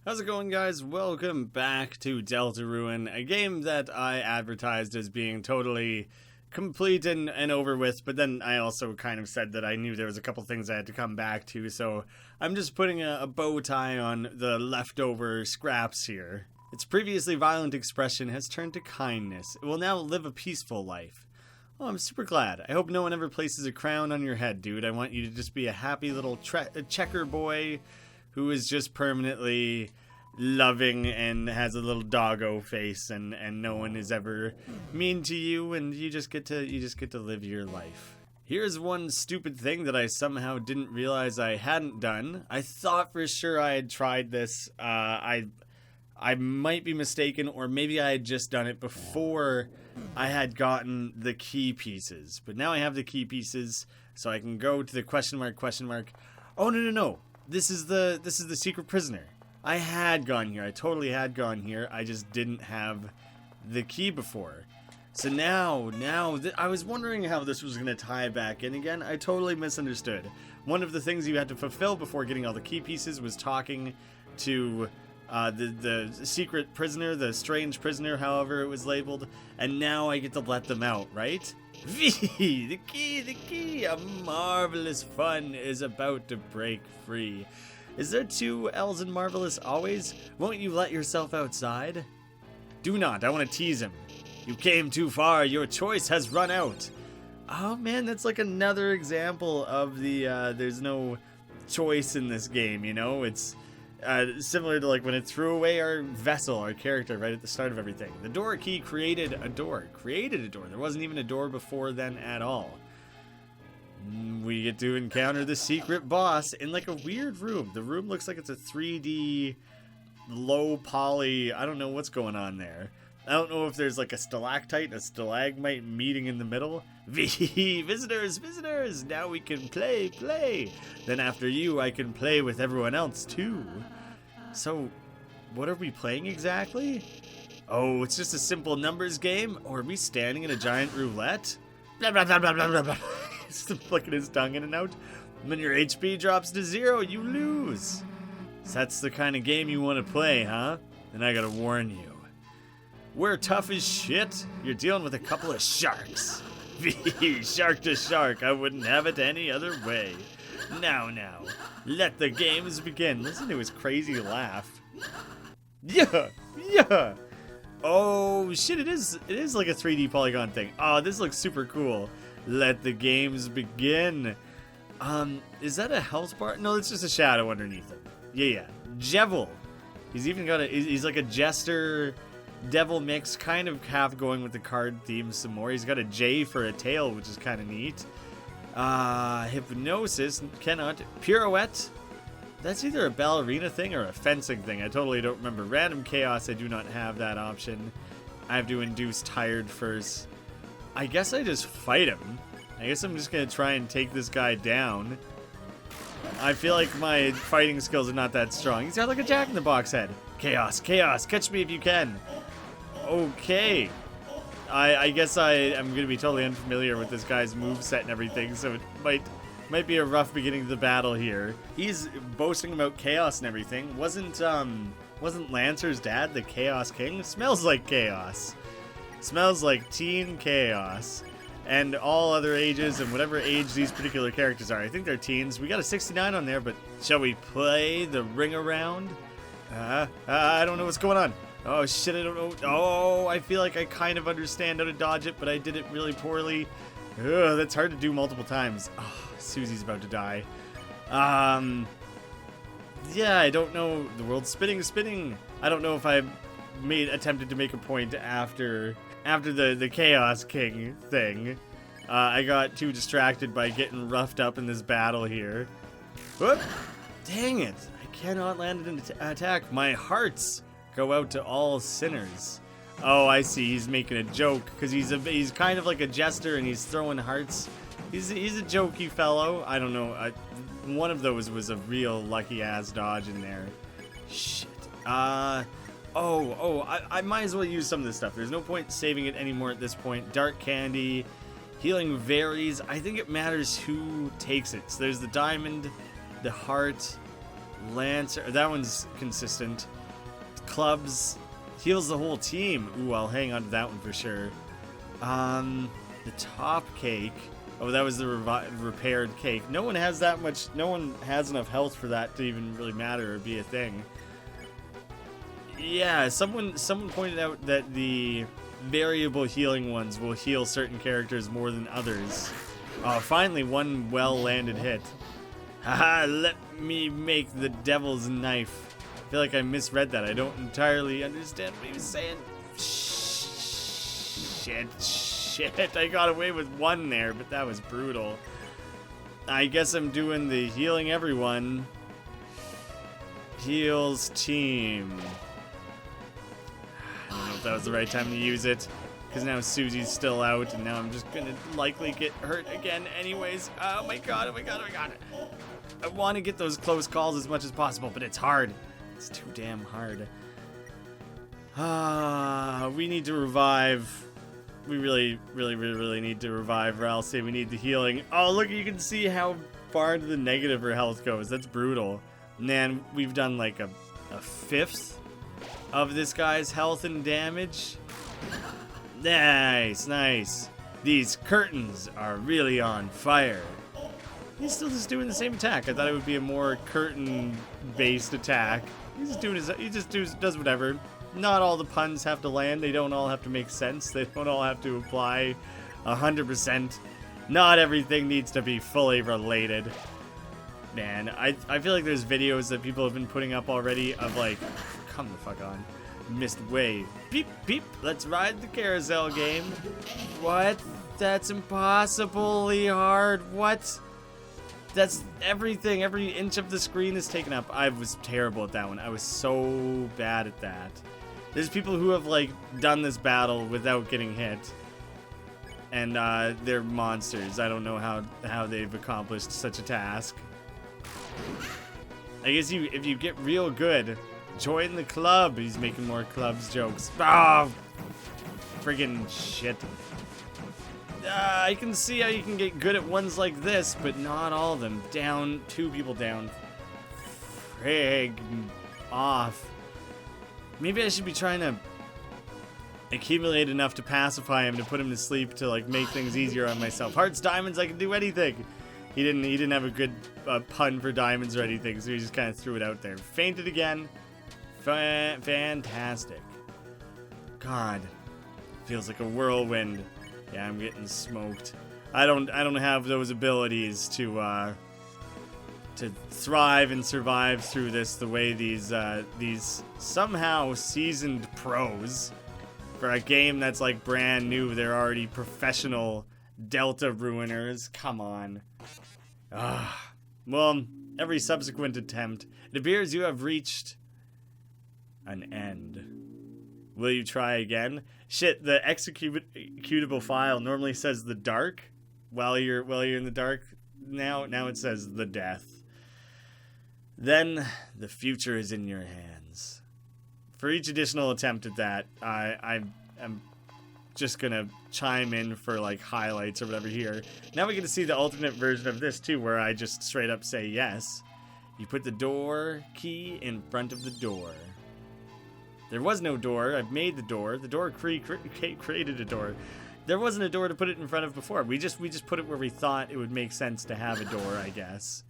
How's it going, guys? Welcome back to Deltarune, a game that I advertised as being totally complete and over with, but then I also kind of said that I knew there was a couple things I had to come back to, so I'm just putting a bow tie on the leftover scraps here. Its previously violent expression has turned to kindness. It will now live a peaceful life. Oh, I'm super glad. I hope no one ever places a crown on your head, dude. I want you to just be a happy little checker boy who is just permanently loving and has a little doggo face, and no one is ever mean to you, and you just get to live your life. Here's one stupid thing that I somehow didn't realize I hadn't done. I thought for sure I had tried this. I might be mistaken, or maybe I had just done it before I had gotten the key pieces. But now I have the key pieces, so I can go to the question mark. Oh, no. This is the secret prisoner. I had gone here. I totally had gone here. I just didn't have the key before. So now, I was wondering how this was going to tie back in again. I totally misunderstood. One of the things you had to fulfill before getting all the key pieces was talking to the secret prisoner, the strange prisoner, however it was labeled. And now I get to let them out, right? The key, a marvelous fun is about to break free. Is there two L's in marvelous always? Won't you let yourself outside? Do not, I want to tease him. You came too far, your choice has run out. Oh man, that's like another example of the, there's no choice in this game, you know? It's similar to like when it threw away our vessel, our character, right at the start of everything. The door key created a door. There wasn't even a door before then at all. We get to encounter the secret boss in like a weird room. The room looks like it's a 3D low poly. I don't know what's going on there. I don't know if there's like a stalactite and a stalagmite meeting in the middle. Visitors, now we can play. Then after you, I can play with everyone else too. So, what are we playing exactly? Oh, it's just a simple numbers game? Or are we standing in a giant roulette? Blah, blah, blah, blah, blah, blah. He's flicking his tongue in and out. When your HP drops to 0, you lose. So that's the kind of game you want to play, huh? Then I gotta warn you. We're tough as shit. You're dealing with a couple of sharks. Shark to shark. I wouldn't have it any other way. Now. Let the games begin. Listen to his crazy laugh. Yeah. Oh, shit, it is like a 3D polygon thing. Oh, this looks super cool. Let the games begin. Is that a health bar? No, it's just a shadow underneath it. Yeah. JEVIL. He's even got he's like a jester devil mix, kind of half going with the card theme some more. He's got a J for a tail, which is kind of neat. Hypnosis, cannot. Pirouette, that's either a ballerina thing or a fencing thing. I totally don't remember. Random chaos, I do not have that option. I have to induce tired first. I guess I just fight him. I guess I'm just gonna try and take this guy down. I feel like my fighting skills are not that strong. He's got like a jack-in-the-box head. Chaos, catch me if you can. Okay. I guess I am going to be totally unfamiliar with this guy's moveset and everything, so it might be a rough beginning to the battle here. He's boasting about chaos and everything. Wasn't Lancer's dad the Chaos King? Smells like chaos. Smells like teen chaos. And all other ages and whatever age these particular characters are. I think they're teens. We got a 69 on there, but shall we play the ring around? I don't know what's going on. Oh shit, I don't know. Oh, I feel like I kind of understand how to dodge it, but I did it really poorly. Ugh, that's hard to do multiple times. Oh, Susie's about to die. Yeah, I don't know. The world's spinning. I don't know if I attempted to make a point after the Chaos King thing. I got too distracted by getting roughed up in this battle here. Whoop! Dang it! I cannot land an attack. My hearts go out to all sinners. Oh, I see. He's making a joke because he's kind of like a jester and he's throwing hearts. He's a jokey fellow. I don't know. One of those was a real lucky ass dodge in there. Shit. I might as well use some of this stuff. There's no point saving it anymore at this point. Dark candy, healing varies. I think it matters who takes it. So there's the diamond, the heart, Lancer, that one's consistent. Clubs heals the whole team. Ooh, I'll hang on to that one for sure. The top cake. Oh, that was the repaired cake. No one has that much. No one has enough health for that to even really matter or be a thing. Yeah, someone pointed out that the variable healing ones will heal certain characters more than others. Oh, finally one well-landed hit. Haha, let me make the devil's knife. I feel like I misread that. I don't entirely understand what he was saying. Shit, I got away with one there, but that was brutal. I guess I'm doing the healing everyone. Heals team. I don't know if that was the right time to use it, because now Susie's still out, and now I'm just gonna likely get hurt again anyways. Oh my god, oh my god, oh my god. I want to get those close calls as much as possible, but it's hard. It's too damn hard. We need to revive. We really need to revive, or I'll say we need the healing. Oh, look, you can see how far into the negative her health goes. That's brutal. Man, we've done like a fifth of this guy's health and damage. Nice. These curtains are really on fire. He's still just doing the same attack. I thought it would be a more curtain-based attack. He's just doing does whatever. Not all the puns have to land. They don't all have to make sense. They don't all have to apply 100%. Not everything needs to be fully related. Man, I feel like there's videos that people have been putting up already of like, come the fuck on. Missed wave. Beep, beep. Let's ride the carousel game. What? That's impossibly hard. What? That's everything. Every inch of the screen is taken up. I was terrible at that one. I was so bad at that. There's people who have like done this battle without getting hit. And they're monsters. I don't know how they've accomplished such a task. I guess if you get real good, join the club. He's making more clubs jokes. Oh, friggin' shit. I can see how you can get good at ones like this, but not all of them. Down, 2 people down. Frig off. Maybe I should be trying to accumulate enough to pacify him, to put him to sleep, to like make things easier on myself. Hearts, diamonds, I can do anything. He didn't have a good pun for diamonds or anything, so he just kind of threw it out there. Fainted again. Fantastic. God, feels like a whirlwind. Yeah, I'm getting smoked. I don't have those abilities to thrive and survive through this the way these somehow seasoned pros, for a game that's like brand new, they're already professional Delta ruiners. Come on. Well, every subsequent attempt, it appears you have reached an end. Will you try again? Shit, the executable file normally says the dark while you're in the dark. Now it says the death. Then the future is in your hands. For each additional attempt at that, I'm just gonna chime in for like highlights or whatever here. Now we get to see the alternate version of this too, where I just straight up say yes. You put the door key in front of the door. There was no door. I've made the door. The door created a door. There wasn't a door to put it in front of before. We just put it where we thought it would make sense to have a door, I guess.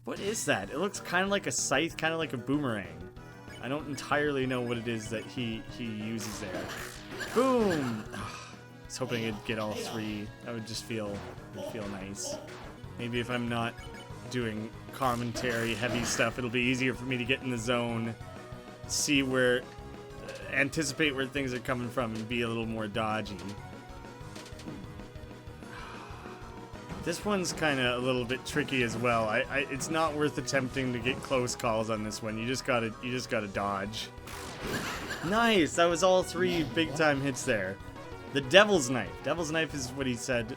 What is that? It looks kind of like a scythe, kind of like a boomerang. I don't entirely know what it is that he uses there. Boom! I was hoping I'd get all 3. That would just feel nice. Maybe if I'm not doing commentary heavy stuff, it'll be easier for me to get in the zone, see where, anticipate where things are coming from, and be a little more dodgy. This one's kind of a little bit tricky as well. It's not worth attempting to get close calls on this one. You just gotta dodge. Nice. That was all 3 big time hits there. The Devil's Knife. Devil's Knife is what he said.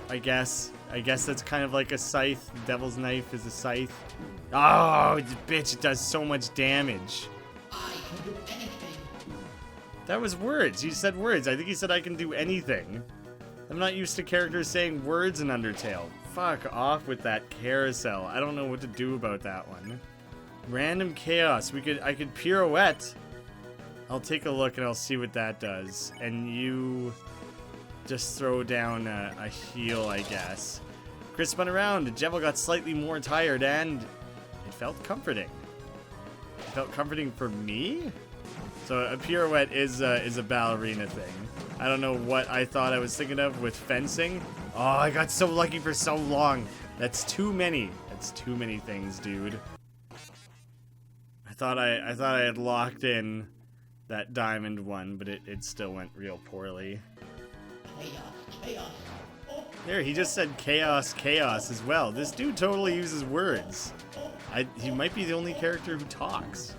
I guess that's kind of like a scythe. Devil's Knife is a scythe. Oh, bitch! It does so much damage. That was words. You said words. I think he said I can do anything. I'm not used to characters saying words in Undertale. Fuck off with that carousel. I don't know what to do about that one. Random chaos. I could pirouette. I'll take a look and I'll see what that does. And you just throw down a heal, I guess. Kris spun around. JEVIL got slightly more tired and it felt comforting. It felt comforting for me? So a pirouette is a ballerina thing. I don't know what I thought I was thinking of with fencing. Oh, I got so lucky for so long. That's too many. That's too many things, dude. I thought I had locked in that diamond one, but it still went real poorly. There, he just said chaos, chaos as well. This dude totally uses words. He might be the only character who talks.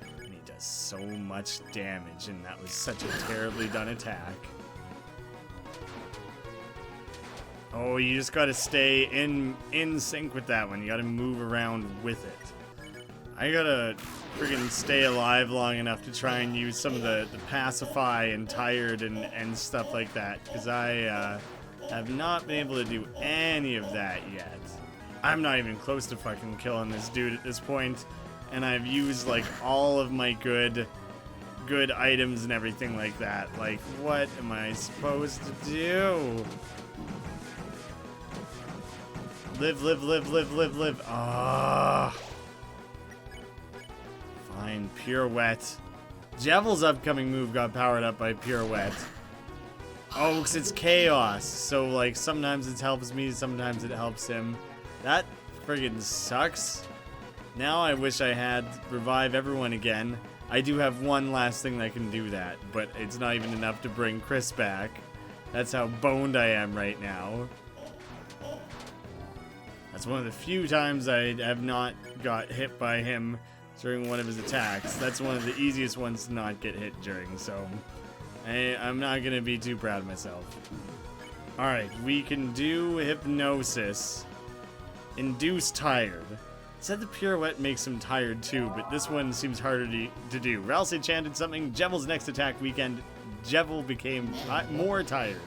And he does so much damage, and that was such a terribly done attack. Oh, you just gotta stay in sync with that one. You gotta move around with it. I gotta friggin' stay alive long enough to try and use some of the pacify and tired and stuff like that, because I have not been able to do any of that yet. I'm not even close to fucking killing this dude at this point, and I've used like all of my good items and everything like that. Like, what am I supposed to do? Live, live, live, live, live, live. Ah. Fine, pirouette. JEVIL's upcoming move got powered up by pirouette. Oh, because it's chaos. So, like, sometimes it helps me, sometimes it helps him. That friggin' sucks. Now I wish I had revive everyone again. I do have one last thing that can do that, but it's not even enough to bring Kris back. That's how boned I am right now. That's one of the few times I have not got hit by him during one of his attacks. That's one of the easiest ones to not get hit during, so I'm not going to be too proud of myself. Alright, we can do hypnosis. Induce tired. It said the pirouette makes him tired too, but this one seems harder to do. Ralsei chanted something. JEVIL's next attack weekend. JEVIL became more tired.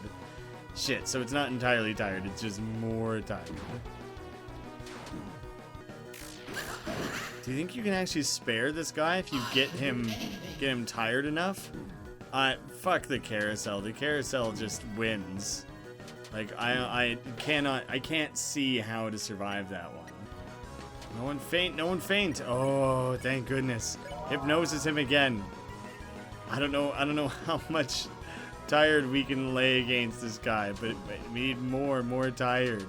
Shit, so it's not entirely tired, it's just more tired. Do you think you can actually spare this guy if you get him tired enough? Fuck the carousel. The carousel just wins. Like, I can't see how to survive that one. No one faint, no one faint. Oh, thank goodness. Hypnosis him again. I don't know how much tired we can lay against this guy, but we need more tired.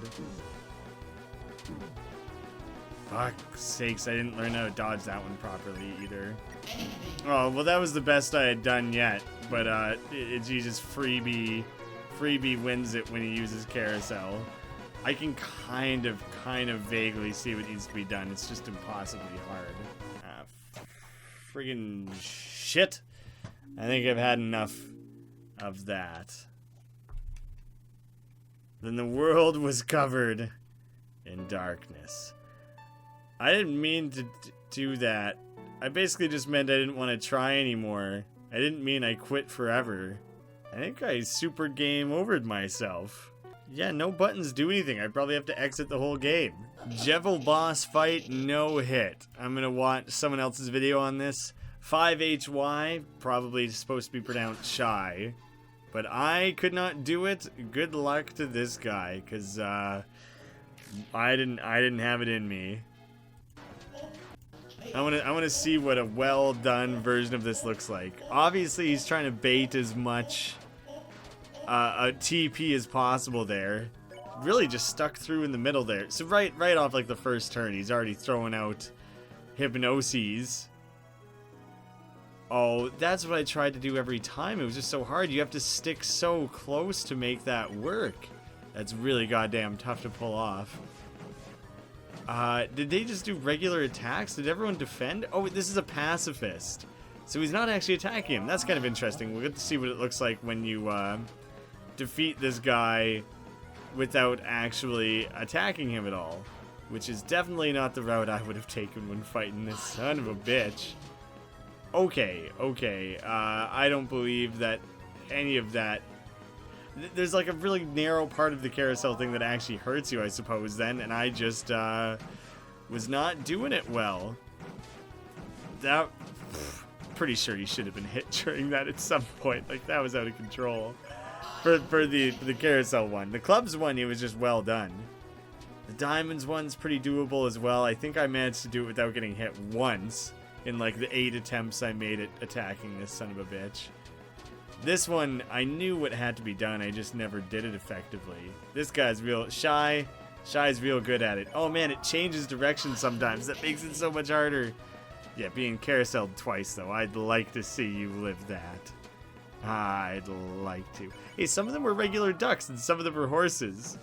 Fuck's sakes, I didn't learn how to dodge that one properly either. Oh, well, that was the best I had done yet, but he just freebie wins it when he uses carousel. I can kind of vaguely see what needs to be done. It's just impossibly hard. Friggin' shit. I think I've had enough of that. Then the world was covered in darkness. I didn't mean to do that. I basically just meant I didn't want to try anymore. I didn't mean I quit forever. I think I super game overed myself. Yeah, no buttons do anything. I'd probably have to exit the whole game. JEVIL boss fight, no hit. I'm gonna watch someone else's video on this. 5HY, probably supposed to be pronounced shy. But I could not do it. Good luck to this guy, because I didn't have it in me. I want to see what a well done version of this looks like. Obviously, he's trying to bait as much a TP as possible there. Really just stuck through in the middle there. So right off like the first turn, he's already throwing out hypnoses. Oh, that's what I tried to do every time. It was just so hard. You have to stick so close to make that work. That's really goddamn tough to pull off. Did they just do regular attacks? Did everyone defend? Oh, this is a pacifist. So he's not actually attacking him. That's kind of interesting. We'll get to see what it looks like when you defeat this guy without actually attacking him at all. Which is definitely not the route I would have taken when fighting this son of a bitch. Okay. I don't believe that any of that... There's like a really narrow part of the carousel thing that actually hurts you, I suppose, then, and I just was not doing it well. That, pretty sure he should have been hit during that at some point. Like, that was out of control. For the carousel one. The clubs one, it was just well done. The diamonds one's pretty doable as well. I think I managed to do it without getting hit once in like the 8 attempts I made at attacking this son of a bitch. This one, I knew what had to be done. I just never did it effectively. This guy's real shy. Shy's real good at it. Oh man, it changes direction sometimes. That makes it so much harder. Yeah, being carouseled twice though. I'd like to see you live that. I'd like to. Hey, some of them were regular ducks and some of them were horses.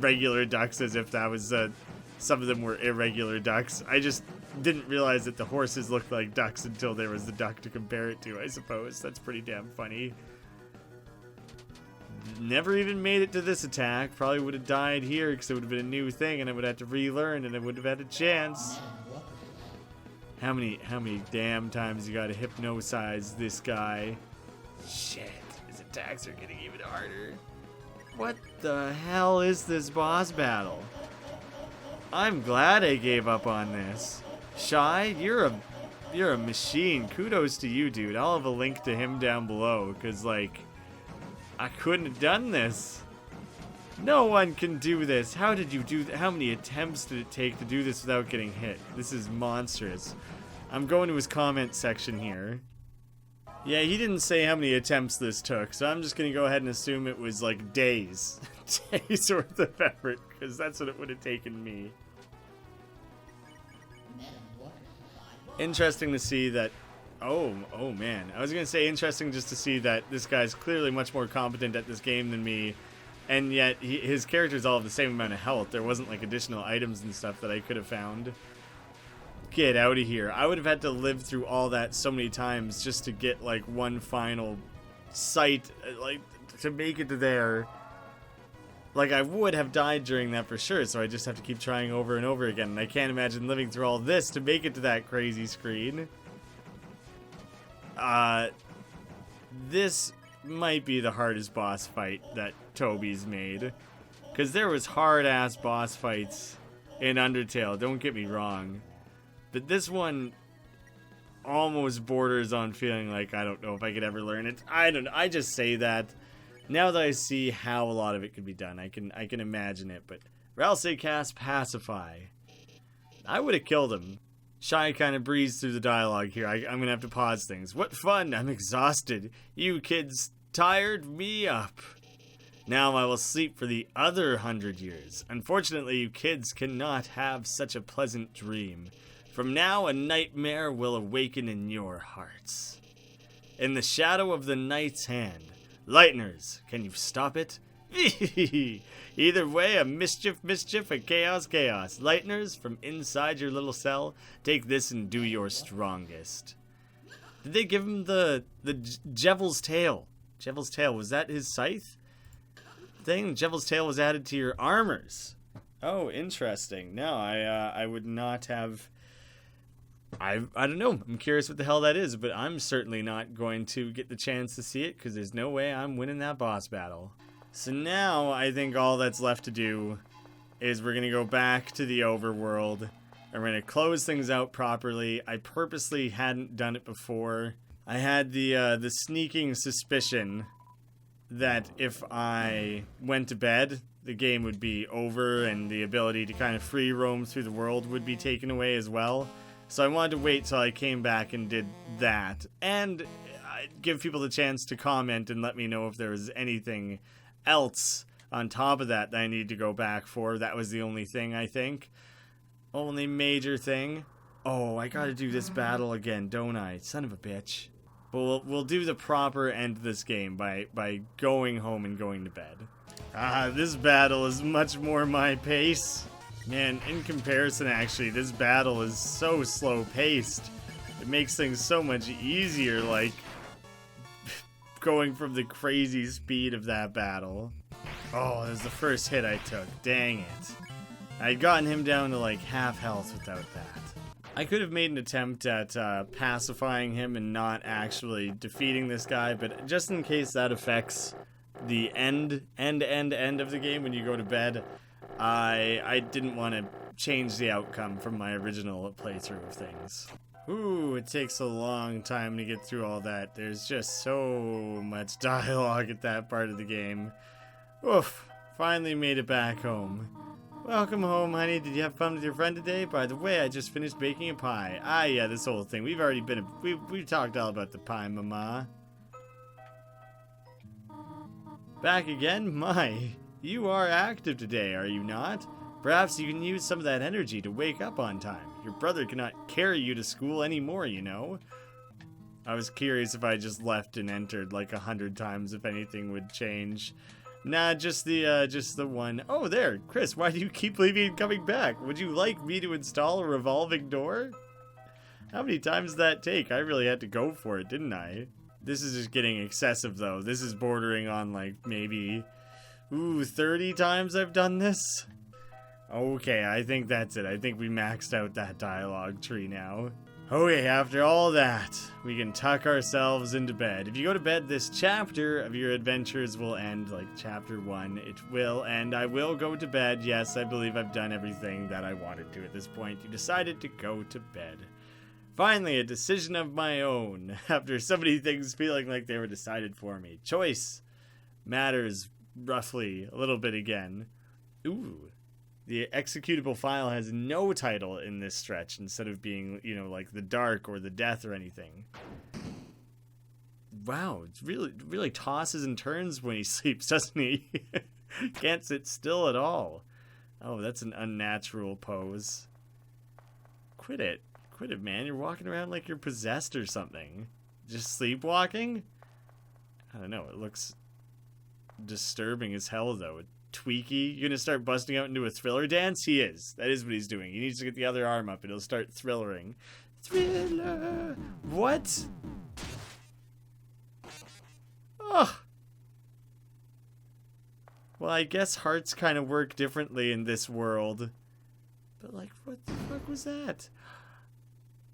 Regular ducks, as if that was some of them were irregular ducks. I just didn't realize that the horses looked like ducks until there was the duck to compare it to, I suppose. That's pretty damn funny. Never even made it to this attack. Probably would have died here because it would have been a new thing and I would have to relearn and I would have had a chance. How many damn times you gotta hypnosize this guy? Shit, his attacks are getting even harder. What the hell is this boss battle? I'm glad I gave up on this. Shy, you're a machine. Kudos to you, dude. I'll have a link to him down below, because, like, I couldn't have done this. No one can do this. How did you do how many attempts did it take to do this without getting hit? This is monstrous. I'm going to his comment section here. Yeah, he didn't say how many attempts this took, so I'm just going to go ahead and assume it was like days. Days worth of effort, because that's what it would have taken me. Interesting to see that... Oh man. I was going to say interesting just to see that this guy's clearly much more competent at this game than me, and yet his characters all have the same amount of health. There wasn't like additional items and stuff that I could have found. Get out of here. I would have had to live through all that so many times just to get like one final sight, like to make it to there. Like I would have died during that for sure, so I just have to keep trying over and over again. And I can't imagine living through all this to make it to that crazy screen. This might be the hardest boss fight that Toby's made. Because there was hard-ass boss fights in Undertale, don't get me wrong. But this one almost borders on feeling like I don't know if I could ever learn it. I don't know. I just say that. Now that I see how a lot of it could be done, I can imagine it. But Ralsei cast Pacify. I would have killed him. Shy kind of breezed through the dialogue here. I'm going to have to pause things. What fun. I'm exhausted. You kids tired me up. Now I will sleep for the other 100 years. Unfortunately, you kids cannot have such a pleasant dream. From now, a nightmare will awaken in your hearts. In the shadow of the night's hand. Lighteners, can you stop it? Either way, a mischief, a chaos. Lighteners, from inside your little cell, take this and do your strongest. Did they give him the JEVIL's tail? JEVIL's tail, was that his scythe thing? JEVIL's tail was added to your armors. Oh, interesting. No, I would not have... I don't know. I'm curious what the hell that is, but I'm certainly not going to get the chance to see it because there's no way I'm winning that boss battle. So now I think all that's left to do is we're going to go back to the overworld and we're going to close things out properly. I purposely hadn't done it before. I had the sneaking suspicion that if I went to bed, the game would be over and the ability to kind of free roam through the world would be taken away as well. So I wanted to wait till I came back and did that. And I'd give people the chance to comment and let me know if there was anything else on top of that I need to go back for. That was the only thing, I think. Only major thing. Oh, I gotta do this battle again, don't I? Son of a bitch. But we'll do the proper end of this game by going home and going to bed. This battle is much more my pace. Man, in comparison, actually, this battle is so slow-paced. It makes things so much easier, like, going from the crazy speed of that battle. Oh, that was the first hit I took. Dang it. I'd gotten him down to, like, half health without that. I could have made an attempt at pacifying him and not actually defeating this guy, but just in case that affects the end of the game when you go to bed, I didn't want to change the outcome from my original playthrough of things. Ooh, it takes a long time to get through all that. There's just so much dialogue at that part of the game. Oof, finally made it back home. Welcome home, honey. Did you have fun with your friend today? By the way, I just finished baking a pie. Ah, yeah, this whole thing. We've already been, we've talked all about the pie, mama. Back again? My, you are active today, are you not? Perhaps you can use some of that energy to wake up on time. Your brother cannot carry you to school anymore, you know. I was curious if I just left and entered like 100 times if anything would change. Nah, just the one. Oh, there, Kris, why do you keep leaving and coming back? Would you like me to install a revolving door? How many times did that take? I really had to go for it, didn't I? This is just getting excessive, though. This is bordering on, like, maybe, 30 times I've done this? Okay, I think that's it. I think we maxed out that dialogue tree now. Okay, after all that, we can tuck ourselves into bed. If you go to bed, this chapter of your adventures will end, like chapter 1. It will end. I will go to bed. Yes, I believe I've done everything that I wanted to at this point. You decided to go to bed. Finally, a decision of my own, after so many things feeling like they were decided for me. Choice matters roughly a little bit again. Ooh. The executable file has no title in this stretch instead of being, you know, like the dark or the death or anything. Wow, it really tosses and turns when he sleeps, doesn't he? Can't sit still at all. Oh, that's an unnatural pose. Quit it. Quit it, man. You're walking around like you're possessed or something. Just sleepwalking? I don't know. It looks disturbing as hell, though. Tweaky, you gonna start busting out into a thriller dance? He is. That is what he's doing. He needs to get the other arm up and he'll start thrillering. Thriller! What? Oh. Well, I guess hearts kind of work differently in this world. But, like, what the fuck was that?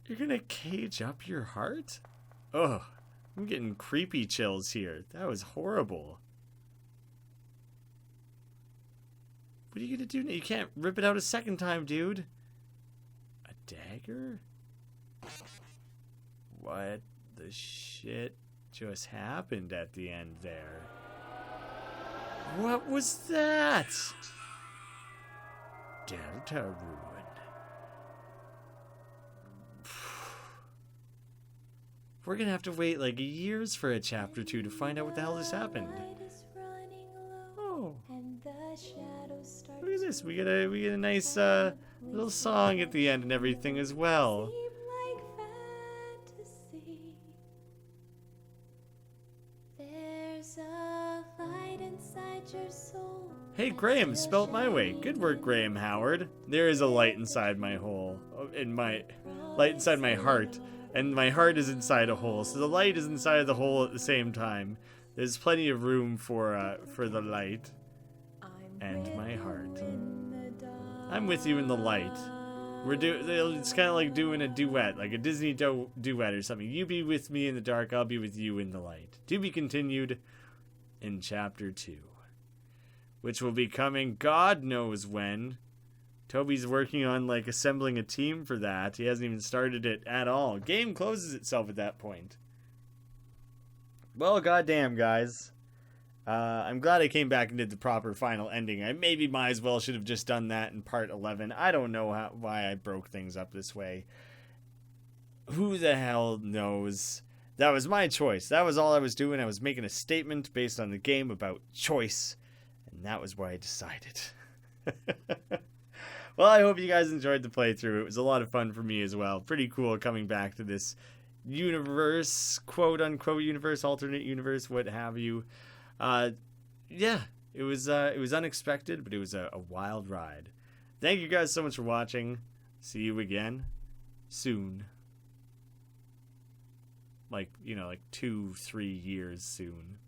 You're gonna cage up your heart? Ugh. I'm getting creepy chills here. That was horrible. What are you gonna do now? You can't rip it out a second time, dude. A dagger? What the shit just happened at the end there? What was that? Deltarune. We're gonna have to wait like years for a chapter 2 to find out what the hell just happened. Oh. Look at this. We get a nice little song at the end and everything as well. Hey, Graeme, spelt my way. Good work, Graeme Howard. There is a light inside my hole, light inside my heart, and my heart is inside a hole. So the light is inside the hole at the same time. There's plenty of room for the light and my heart. I'm with you in the light. It's kind of like doing a duet, like a Disney duet or something. You be with me in the dark, I'll be with you in the light. To be continued in chapter 2, which will be coming God knows when. Toby's working on like assembling a team for that. He hasn't even started it at all. Game closes itself at that point. Well, goddamn, guys. I'm glad I came back and did the proper final ending. I maybe might as well should have just done that in part 11. I don't know why I broke things up this way. Who the hell knows? That was my choice. That was all I was doing. I was making a statement based on the game about choice. And that was why I decided. Well, I hope you guys enjoyed the playthrough. It was a lot of fun for me as well. Pretty cool coming back to this universe, quote unquote universe, alternate universe, what have you. Yeah, it was unexpected, but it was a wild ride. Thank you guys so much for watching. See you again soon. Like, 2-3 years soon.